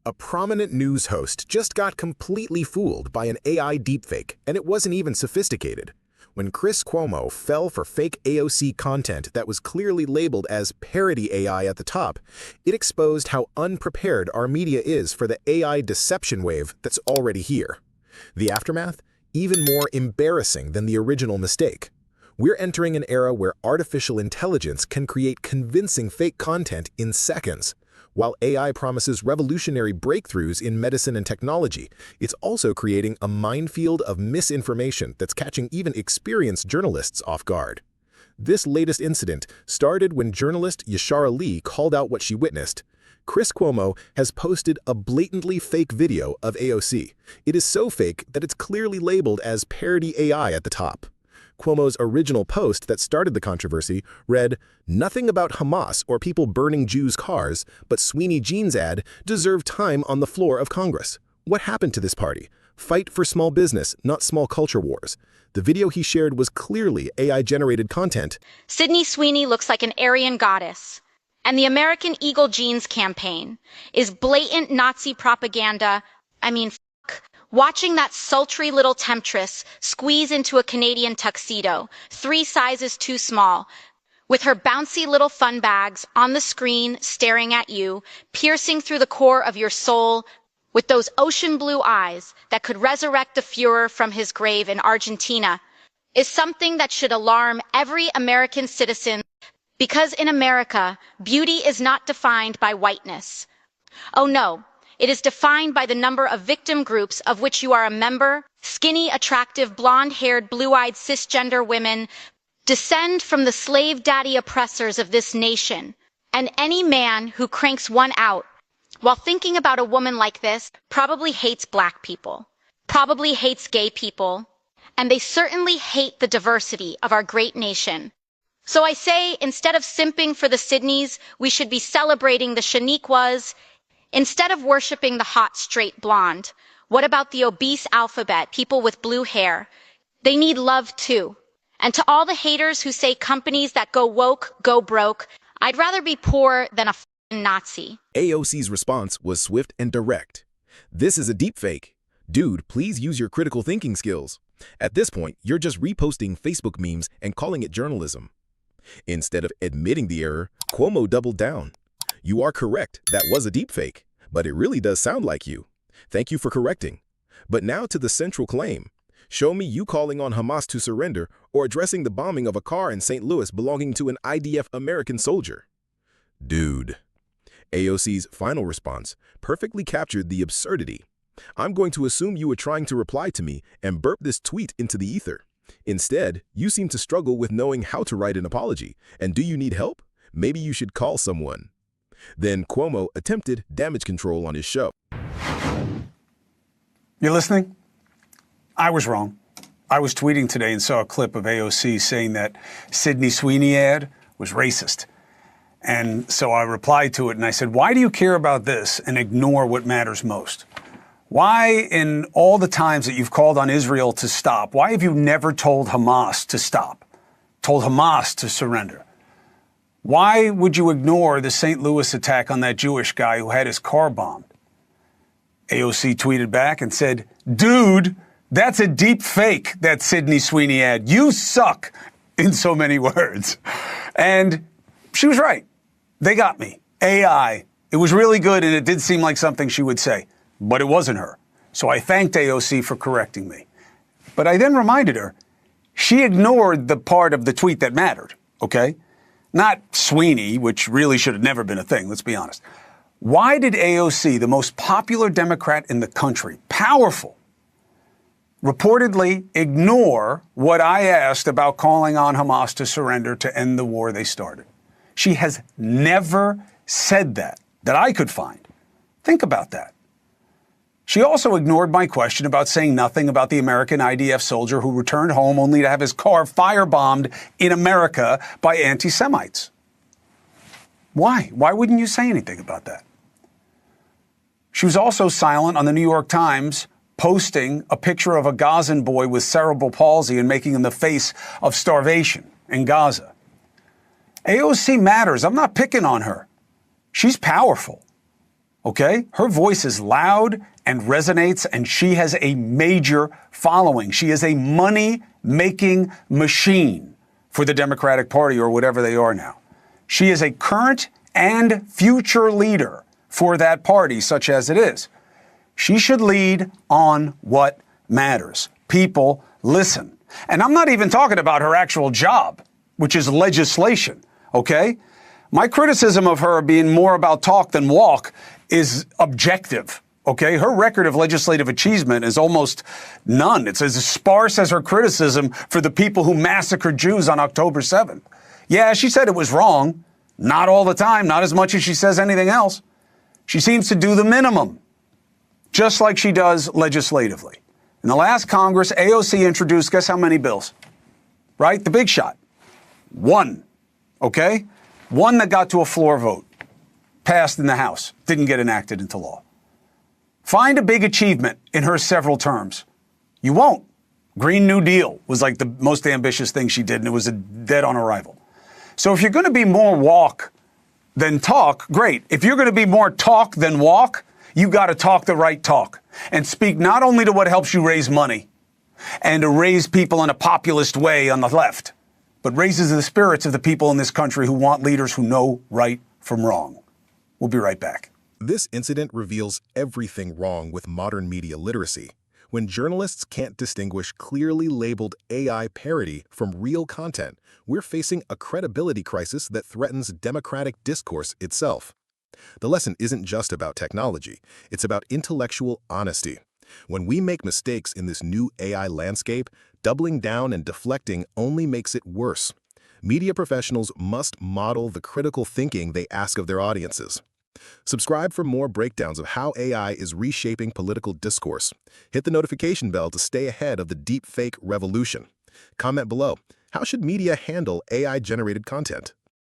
A prominent news host just got completely fooled by an AI deepfake, and it wasn't even sophisticated. When Chris Cuomo fell for fake AOC content that was clearly labeled as parody AI at the top, it exposed how unprepared our media is for the AI deception wave that's already here. The aftermath? Even more embarrassing than the original mistake. We're entering an era where artificial intelligence can create convincing fake content in seconds. While AI promises revolutionary breakthroughs in medicine and technology, it's also creating a minefield of misinformation that's catching even experienced journalists off guard. This latest incident started when journalist Yashara Lee called out what she witnessed. Chris Cuomo has posted a blatantly fake video of AOC. It is so fake that it's clearly labeled as parody AI at the top. Cuomo's original post that started the controversy read, "Nothing about Hamas or people burning Jews' cars, but Sweeney Jeans ad deserve time on the floor of Congress. What happened to this party? Fight for small business, not small culture wars." The video he shared was clearly AI-generated content. Sydney Sweeney looks like an Aryan goddess. And the American Eagle Jeans campaign is blatant Nazi propaganda. Watching that sultry little temptress squeeze into a Canadian tuxedo, 3 sizes too small, with her bouncy little fun bags on the screen staring at you, piercing through the core of your soul, with those ocean blue eyes that could resurrect the Führer from his grave in Argentina, is something that should alarm every American citizen, because in America, beauty is not defined by whiteness. Oh no. It is defined by the number of victim groups of which you are a member. Skinny, attractive, blonde-haired, blue-eyed cisgender women descend from the slave daddy oppressors of this nation. And any man who cranks one out while thinking about a woman like this probably hates black people, probably hates gay people, and they certainly hate the diversity of our great nation. So I say, instead of simping for the Sydneys, we should be celebrating the Shaniquas. Instead of worshiping the hot, straight blonde, what about the obese alphabet, people with blue hair? They need love too. And to all the haters who say companies that go woke, go broke, I'd rather be poor than a f***ing Nazi. AOC's response was swift and direct. "This is a deepfake. Dude, please use your critical thinking skills." At this point, you're just reposting Facebook memes and calling it journalism. Instead of admitting the error, Cuomo doubled down. "You are correct, that was a deepfake, but it really does sound like you. Thank you for correcting. But now to the central claim. Show me you calling on Hamas to surrender or addressing the bombing of a car in St. Louis belonging to an IDF American soldier." Dude. AOC's final response perfectly captured the absurdity. "I'm going to assume you were trying to reply to me and burp this tweet into the ether. Instead, you seem to struggle with knowing how to write an apology. And do you need help? Maybe you should call someone." Then Cuomo attempted damage control on his show. You're listening? I was wrong. I was tweeting today and saw a clip of AOC saying that Sydney Sweeney ad was racist. And so I replied to it and I said, why do you care about this and ignore what matters most? Why, in all the times that you've called on Israel to stop, why have you never told Hamas to stop, told Hamas to surrender? Why would you ignore the St. Louis attack on that Jewish guy who had his car bombed? AOC tweeted back and said, "Dude, that's a deep fake, that Sydney Sweeney ad. You suck," in so many words. And she was right. They got me. AI. It was really good, and it did seem like something she would say, but it wasn't her. So I thanked AOC for correcting me. But I then reminded her, she ignored the part of the tweet that mattered, okay? Not Sweeney, which really should have never been a thing, let's be honest. Why did AOC, the most popular Democrat in the country, powerful, reportedly ignore what I asked about calling on Hamas to surrender to end the war they started? She has never said that I could find. Think about that. She also ignored my question about saying nothing about the American IDF soldier who returned home only to have his car firebombed in America by anti-Semites. Why? Why wouldn't you say anything about that? She was also silent on the New York Times posting a picture of a Gazan boy with cerebral palsy and making him the face of starvation in Gaza. AOC matters. I'm not picking on her. She's powerful. Okay? Her voice is loud and resonates, and she has a major following. She is a money-making machine for the Democratic Party, or whatever they are now. She is a current and future leader for that party, such as it is. She should lead on what matters. People listen. And I'm not even talking about her actual job, which is legislation, okay? My criticism of her being more about talk than walk is objective, okay? Her record of legislative achievement is almost none. It's as sparse as her criticism for the people who massacred Jews on October 7th. Yeah, she said it was wrong. Not all the time, not as much as she says anything else. She seems to do the minimum, just like she does legislatively. In the last Congress, AOC introduced, guess how many bills? Right? The big shot. One. Okay? One that got to a floor vote. Passed in the House. Didn't get enacted into law. Find a big achievement in her several terms. You won't. Green New Deal was like the most ambitious thing she did, and it was a dead on arrival. So if you're going to be more walk than talk, great. If you're going to be more talk than walk, you got to talk the right talk and speak not only to what helps you raise money and to raise people in a populist way on the left, but raises the spirits of the people in this country who want leaders who know right from wrong. We'll be right back. This incident reveals everything wrong with modern media literacy. When journalists can't distinguish clearly labeled AI parody from real content, we're facing a credibility crisis that threatens democratic discourse itself. The lesson isn't just about technology, it's about intellectual honesty. When we make mistakes in this new AI landscape, doubling down and deflecting only makes it worse. Media professionals must model the critical thinking they ask of their audiences. Subscribe for more breakdowns of how AI is reshaping political discourse. Hit the notification bell to stay ahead of the deepfake revolution. Comment below, how should media handle AI-generated content?